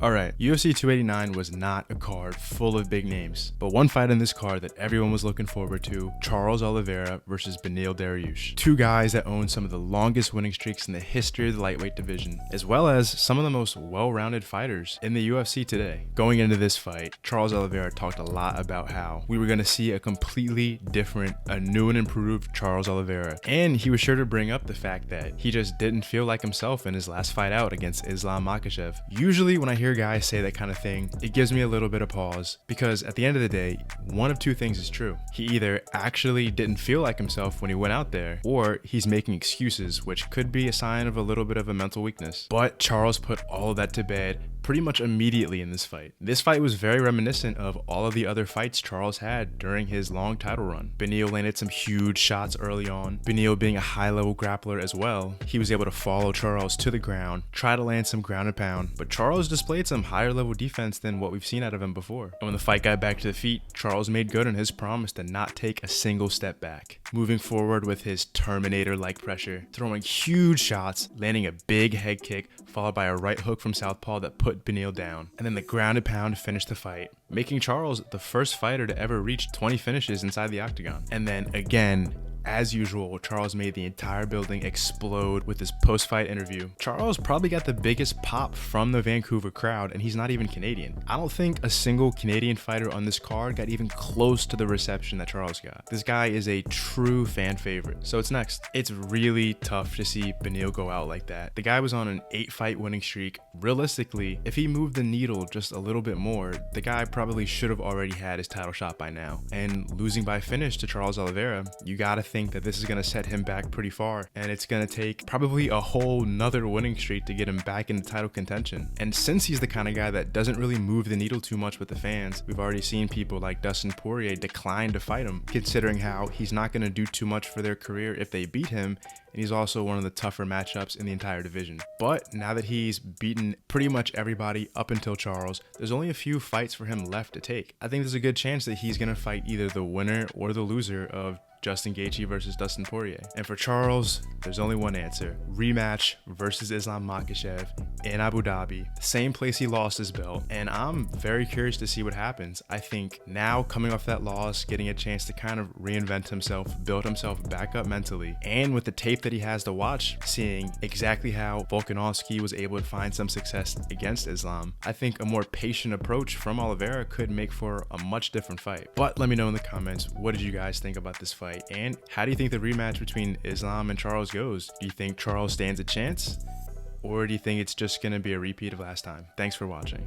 Alright, UFC 289 was not a card full of big names, but one fight in this card that everyone was looking forward to: Charles Oliveira versus Dariush. Two guys that own some of the longest winning streaks in the history of the lightweight division, as well as some of the most well-rounded fighters in the UFC today. Going into this fight, Charles Oliveira talked a lot about how we were going to see a completely different, a new and improved Charles Oliveira, and he was sure to bring up the fact that he just didn't feel like himself in his last fight out against Islam Makhachev. Usually when I hear guys say that kind of thing, it gives me a little bit of pause, because at the end of the day, one of two things is true. He either actually didn't feel like himself when he went out there, or he's making excuses, which could be a sign of a little bit of a mental weakness. But Charles put all of that to bed pretty much immediately in this fight. This fight was very reminiscent of all of the other fights Charles had during his long title run. Beneil landed some huge shots early on. Beneil, being a high-level grappler as well, he was able to follow Charles to the ground, try to land some ground and pound, but Charles displayed some higher level defense than what we've seen out of him before. And when the fight got back to the feet, Charles made good on his promise to not take a single step back, moving forward with his Terminator-like pressure, throwing huge shots, landing a big head kick, followed by a right hook from southpaw that put Beneil down, and then the ground and pound finished the fight, making Charles the first fighter to ever reach 20 finishes inside the octagon. And then again, as usual, Charles made the entire building explode with his post-fight interview. Charles probably got the biggest pop from the Vancouver crowd, and he's not even Canadian. I don't think a single Canadian fighter on this card got even close to the reception that Charles got. This guy is a true fan favorite. So it's next. It's really tough to see Beneil go out like that. The guy was on an 8-fight winning streak. Realistically, if he moved the needle just a little bit more, the guy probably should have already had his title shot by now. And losing by finish to Charles Oliveira, you gotta think that this is going to set him back pretty far, and it's going to take probably a whole nother winning streak to get him back into title contention. And since he's the kind of guy that doesn't really move the needle too much with the fans, we've already seen people like Dustin Poirier decline to fight him, considering how he's not going to do too much for their career if they beat him, and he's also one of the tougher matchups in the entire division. But now that he's beaten pretty much everybody up until Charles, there's only a few fights for him left to take. I think there's a good chance that he's going to fight either the winner or the loser of Justin Gaethje versus Dustin Poirier. And for Charles, there's only one answer: rematch versus Islam Makhachev in Abu Dhabi, same place he lost his belt. And I'm very curious to see what happens. I think now, coming off that loss, getting a chance to kind of reinvent himself, build himself back up mentally, and with the tape that he has to watch, seeing exactly how Volkanovski was able to find some success against Islam, I think a more patient approach from Oliveira could make for a much different fight. But let me know in the comments, what did you guys think about this fight? And how do you think the rematch between Islam and Charles goes? Do you think Charles stands a chance? Or do you think it's just going to be a repeat of last time? Thanks for watching.